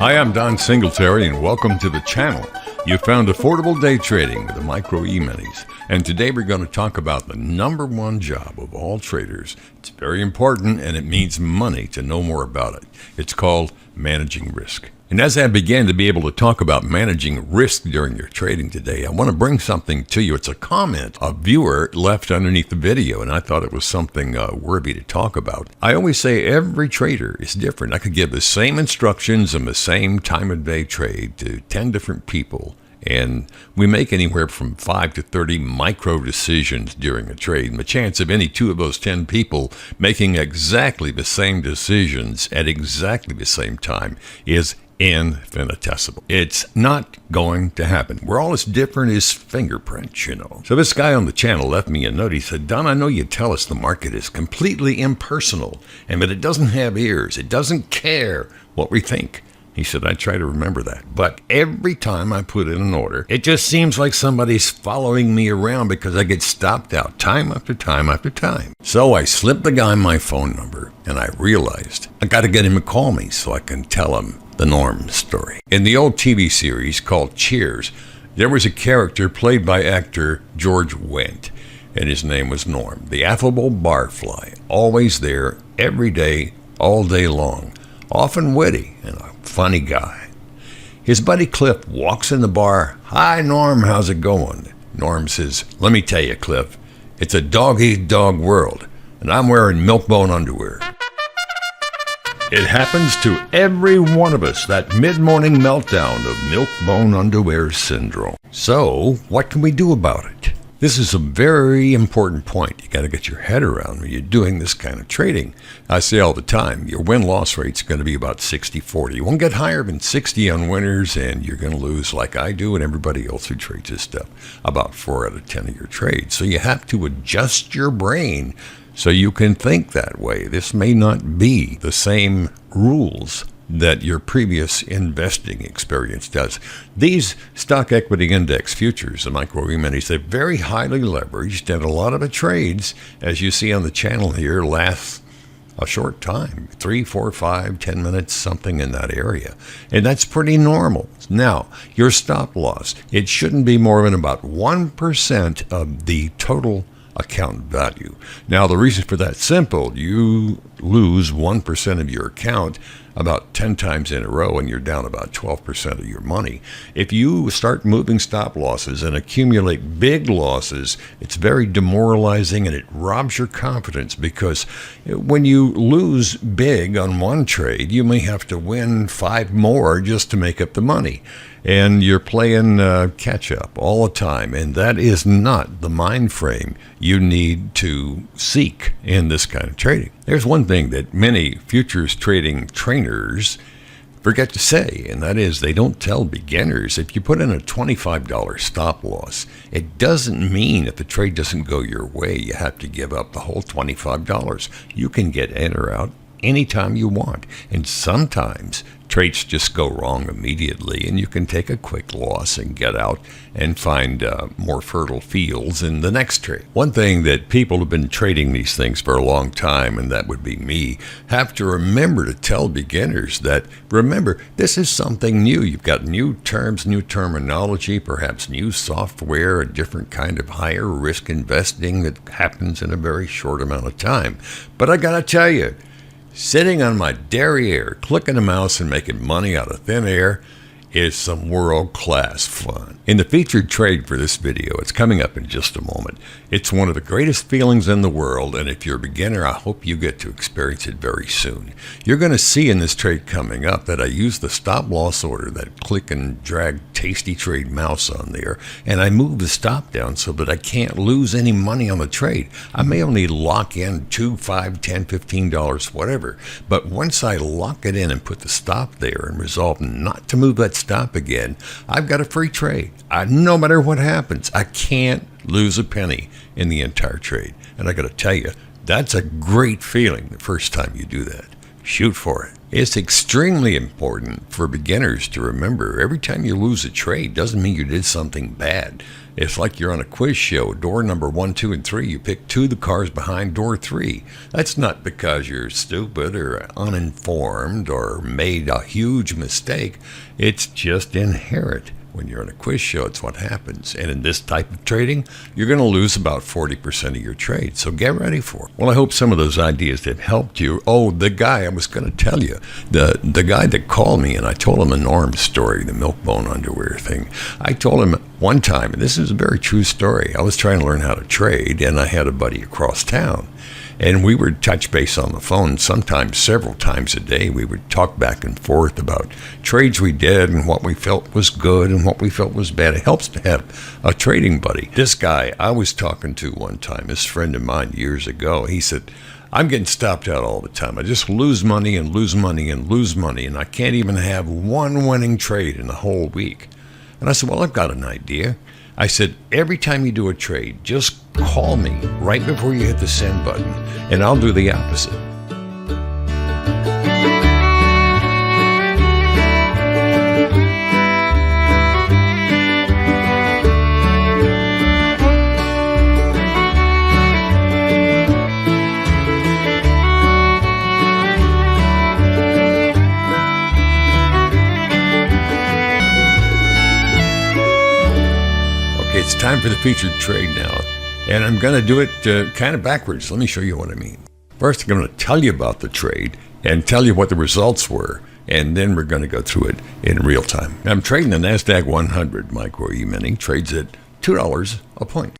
Hi, I'm Don Singletary, and welcome to the channel. You found affordable day trading with the Micro Eminis. And today we're going to talk about the number one job of all traders. It's very important, and it means money to know more about it. It's called managing risk. And as I began to be able to talk about managing risk during your trading today, I want to bring something to you. It's a comment a viewer left underneath the video, and I thought it was something worthy to talk about. I always say every trader is different. I could give the same instructions and the same time of day trade to 10 different people, and we make anywhere from 5 to 30 micro decisions during a trade. And the chance of any two of those 10 people making exactly the same decisions at exactly the same time is infinitesimal. It's not going to happen. We're all as different as fingerprints, you know. So this guy on the channel left me a note. He said, Don, I know you tell us the market is completely impersonal and that it doesn't have ears. It doesn't care what we think. He said, I try to remember that. But every time I put in an order, it just seems like somebody's following me around because I get stopped out time after time after time. So I slipped the guy my phone number, and I realized I got to get him to call me so I can tell him the Norm story. In the old TV series called Cheers, there was a character played by actor George Wendt, and his name was Norm, the affable barfly, always there, every day, all day long, often witty and a funny guy. His buddy Cliff walks in the bar. Hi, Norm, how's it going? Norm says, let me tell you, Cliff, it's a dog-eat-dog world, and I'm wearing milk-bone underwear. It happens to every one of us, that mid-morning meltdown of milk-bone underwear syndrome. So, what can we do about it? This is a very important point you got to get your head around when you're doing this kind of trading. I say all the time, your win-loss rate's going to be about 60-40. You won't get higher than 60 on winners, and you're going to lose, like I do and everybody else who trades this stuff, about 4 out of 10 of your trades. So you have to adjust your brain so you can think that way. This may not be the same rules that your previous investing experience does. These stock equity index futures, the Micro Eminis, they're very highly leveraged, and a lot of the trades, as you see on the channel here, last a short time, 3, 4, 5, 10 minutes, something in that area. And that's pretty normal. Now, your stop loss, it shouldn't be more than about 1% of the total account value. Now, the reason for that's simple. You lose 1% of your account about 10 times in a row, and you're down about 12% of your money. If you start moving stop losses and accumulate big losses, it's very demoralizing, and it robs your confidence, because when you lose big on one trade, you may have to win 5 more just to make up the money. And you're playing catch up all the time, and that is not the mind frame you need to seek in this kind of trading. There's one thing that many futures trading trainers forget to say, and that is they don't tell beginners, if you put in a $25 stop loss, it doesn't mean if the trade doesn't go your way, you have to give up the whole $25. You can get in or out anytime you want, and sometimes trades just go wrong immediately, and you can take a quick loss and get out and find more fertile fields in the next trade. One thing that people who've been trading these things for a long time, and that would be me, have to remember to tell beginners that, remember, this is something new. You've got new terms, new terminology, perhaps new software, a different kind of higher risk investing that happens in a very short amount of time. But I gotta tell you, sitting on my derriere, clicking a mouse and making money out of thin air is some world-class fun. In the featured trade for this video, it's coming up in just a moment. It's one of the greatest feelings in the world, and if you're a beginner, I hope you get to experience it very soon. You're going to see in this trade coming up that I use the stop loss order, that click and drag tasty trade mouse on there, and I move the stop down so that I can't lose any money on the trade. I may only lock in $2, $5, $10, $15, whatever, but once I lock it in and put the stop there and resolve not to move that stop again, I've got a free trade. No matter what happens, I can't lose a penny in the entire trade. And I got to tell you, that's a great feeling the first time you do that. Shoot for it. It's extremely important for beginners to remember every time you lose a trade doesn't mean you did something bad. It's like you're on a quiz show. Door number 1, 2, and 3. You pick 2 of the cars behind door 3. That's not because you're stupid or uninformed or made a huge mistake. It's just inherent. When you're on a quiz show, it's what happens. And in this type of trading, you're going to lose about 40% of your trade. So get ready for it. Well, I hope some of those ideas have helped you. Oh, the guy I was going to tell you, the guy that called me and I told him a Norm story, the milk bone underwear thing. I told him one time, and this is a very true story, I was trying to learn how to trade, and I had a buddy across town. And we would touch base on the phone sometimes several times a day. We would talk back and forth about trades we did and what we felt was good and what we felt was bad. It helps to have a trading buddy. This guy I was talking to one time, this friend of mine years ago, he said, I'm getting stopped out all the time. I just lose money and lose money and lose money, and I can't even have one winning trade in the whole week. And I said, well, I've got an idea. I said, every time you do a trade, just call me right before you hit the send button, and I'll do the opposite. It's time for the featured trade now, and I'm going to do it kind of backwards. Let me show you what I mean. First, I'm going to tell you about the trade and tell you what the results were, and then we're going to go through it in real time. I'm trading the NASDAQ100 Micro Emini, trades at $2 a point.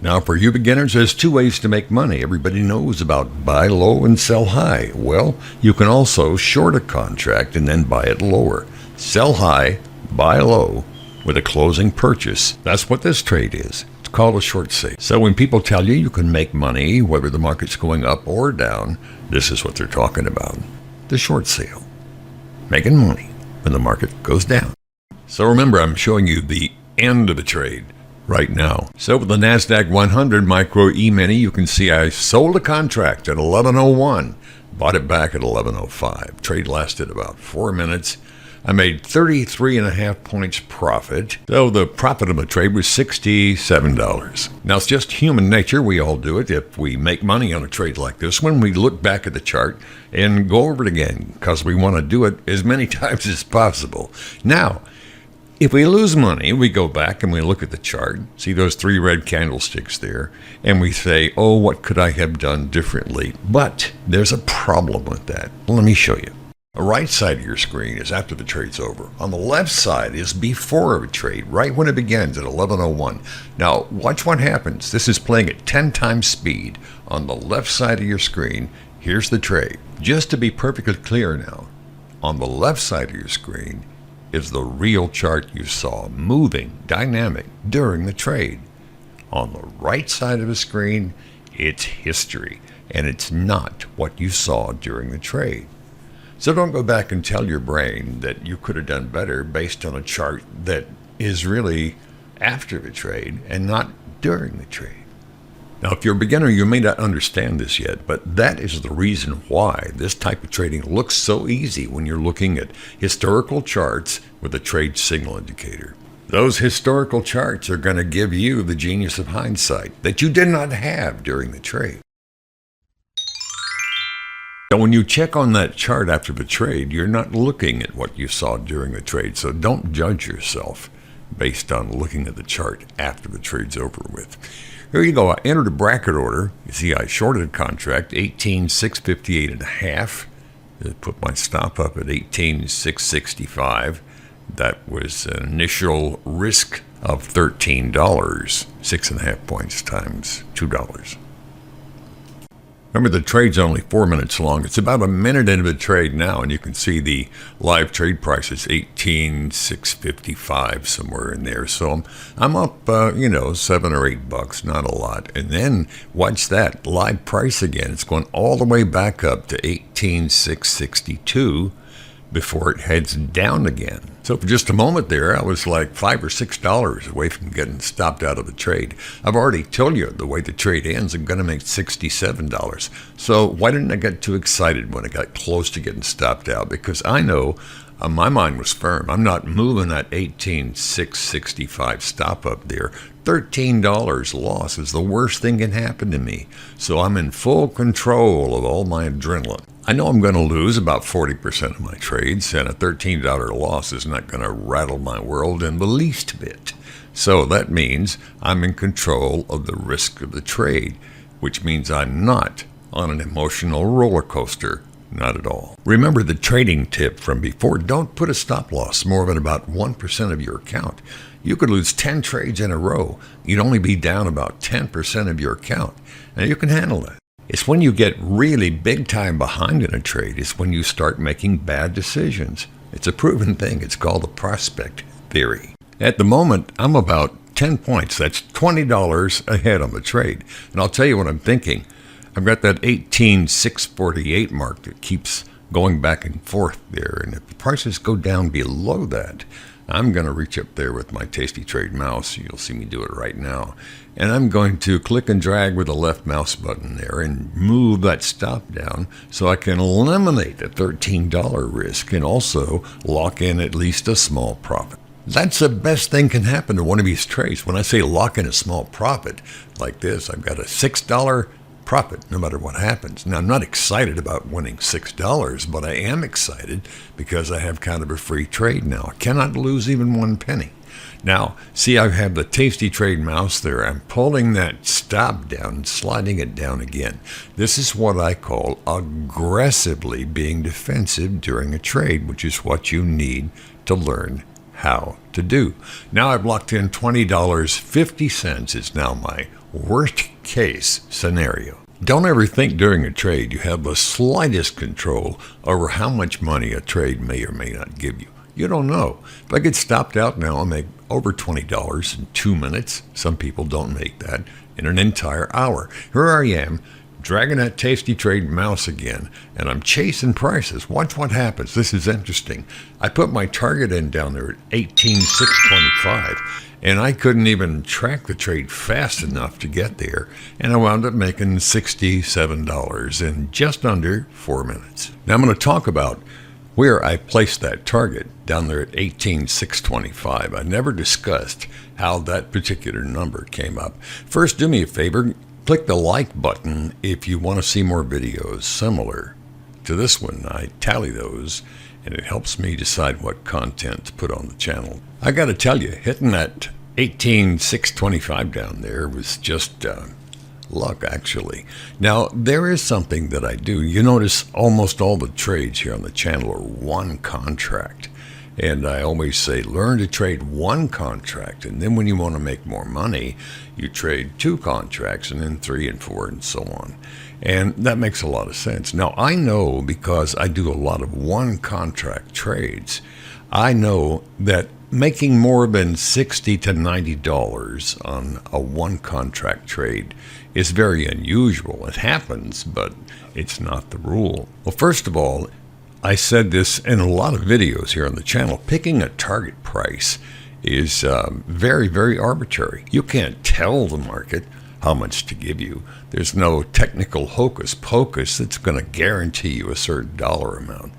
Now, for you beginners, there's 2 ways to make money. Everybody knows about buy low and sell high. Well, you can also short a contract and then buy it lower. Sell high, buy low, with a closing purchase. That's what this trade is. It's called a short sale. So when people tell you you can make money, whether the market's going up or down, this is what they're talking about. The short sale. Making money when the market goes down. So remember, I'm showing you the end of the trade right now. So with the NASDAQ100 Micro Emini, you can see I sold a contract at 11:01, bought it back at 11:05. Trade lasted about 4 minutes. I made 33.5 points profit, though the profit of the trade was $67. Now, it's just human nature. We all do it. If we make money on a trade like this one, we look back at the chart and go over it again because we want to do it as many times as possible. Now, if we lose money, we go back and we look at the chart, see those 3 red candlesticks there, and we say, oh, what could I have done differently? But there's a problem with that. Let me show you. The right side of your screen is after the trade's over. On the left side is before a trade, right when it begins at 11:01. Now, watch what happens. This is playing at 10 times speed. On the left side of your screen, here's the trade. Just to be perfectly clear now, on the left side of your screen is the real chart you saw, moving, dynamic, during the trade. On the right side of the screen, it's history, and it's not what you saw during the trade. So don't go back and tell your brain that you could have done better based on a chart that is really after the trade and not during the trade. Now, if you're a beginner, you may not understand this yet, but that is the reason why this type of trading looks so easy when you're looking at historical charts with a trade signal indicator. Those historical charts are going to give you the genius of hindsight that you did not have during the trade. So when you check on that chart after the trade, you're not looking at what you saw during the trade. So don't judge yourself based on looking at the chart after the trade's over with. Here you go. I entered a bracket order. You see, I shorted a contract, 18,658.5. Put my stop up at 18,665. That was an initial risk of $13, 6.5 points times $2. Remember, the trade's only 4 minutes long. It's about a minute into the trade now, and you can see the live trade price is 18,655, somewhere in there. So I'm up, $7 or $8, not a lot. And then watch that live price again. It's going all the way back up to 18,662. before it heads down again. So for just a moment there, I was like $5 or $6 away from getting stopped out of the trade. I've already told you the way the trade ends, I'm going to make $67. So why didn't I get too excited when I got close to getting stopped out? Because I know my mind was firm. I'm not moving that 18,665 stop up there. $13 loss is the worst thing can happen to me. So I'm in full control of all my adrenaline. I know I'm going to lose about 40% of my trades, and a $13 loss is not going to rattle my world in the least bit. So that means I'm in control of the risk of the trade, which means I'm not on an emotional roller coaster. Not at all. Remember the trading tip from before. Don't put a stop loss more than about 1% of your account. You could lose 10 trades in a row. You'd only be down about 10% of your account. Now you can handle that. It's when you get really big time behind in a trade, it's when you start making bad decisions. It's a proven thing. It's called the prospect theory. At the moment, I'm about 10 points. That's $20 ahead on the trade. And I'll tell you what I'm thinking. I've got that 18,648 mark that keeps going back and forth there. And if the prices go down below that, I'm going to reach up there with my Tasty Trade mouse. You'll see me do it right now. And I'm going to click and drag with the left mouse button there and move that stop down so I can eliminate the $13 risk and also lock in at least a small profit. That's the best thing can happen to one of these trades. When I say lock in a small profit like this, I've got a $6 profit no matter what happens. Now, I'm not excited about winning $6, but I am excited because I have kind of a free trade now. I cannot lose even 1 penny. Now, see, I have the Tasty Trade mouse there. I'm pulling that stop down and sliding it down again. This is what I call aggressively being defensive during a trade, which is what you need to learn how to do. Now I've locked in $20.50 is now my worst case scenario. Don't ever think during a trade you have the slightest control over how much money a trade may or may not give you. You don't know. If I get stopped out now, I'll make over $20 in 2 minutes. Some people don't make that in an entire hour. Here I am, dragging that Tasty Trade mouse again, and I'm chasing prices. Watch what happens. This is interesting. I put my target in down there at 18,625, and I couldn't even track the trade fast enough to get there, and I wound up making $67 in just under 4 minutes. Now I'm going to talk about where I placed that target down there at 18,625. I never discussed how that particular number came up. First, do me a favor. Click the like button if you want to see more videos similar to this one. I tally those, and it helps me decide what content to put on the channel. I got to tell you, hitting that 18,625 down there was just luck, actually. Now, there is something that I do. You notice almost all the trades here on the channel are one contract. And I always say, learn to trade one contract, and then when you want to make more money, you trade 2 contracts, and then 3 and 4, and so on. And that makes a lot of sense. Now, I know, because I do a lot of one contract trades, I know that making more than $60 to $90 on a one contract trade is very unusual. It happens, but it's not the rule. Well, first of all, I said this in a lot of videos here on the channel. Picking a target price is very, very arbitrary. You can't tell the market how much to give you. There's no technical hocus pocus that's going to guarantee you a certain dollar amount.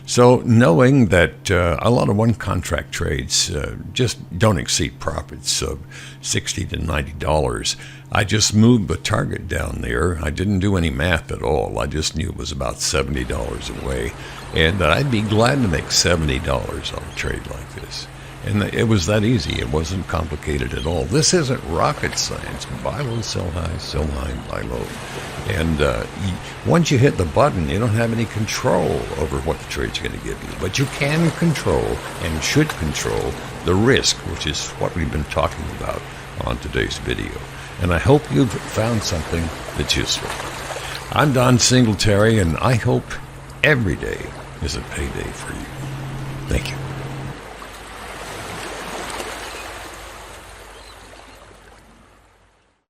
So knowing that a lot of one contract trades just don't exceed profits of $60 to $90, I just moved the target down there. I didn't do any math at all. I just knew it was about $70 away. And I'd be glad to make $70 on a trade like this. And it was that easy. It wasn't complicated at all. This isn't rocket science. Buy low, sell high, buy low. And once you hit the button, you don't have any control over what the trade's going to give you. But you can control and should control the risk, which is what we've been talking about on today's video. And I hope you've found something that's useful. I'm Don Singletary, and I hope every day is a payday for you. Thank you.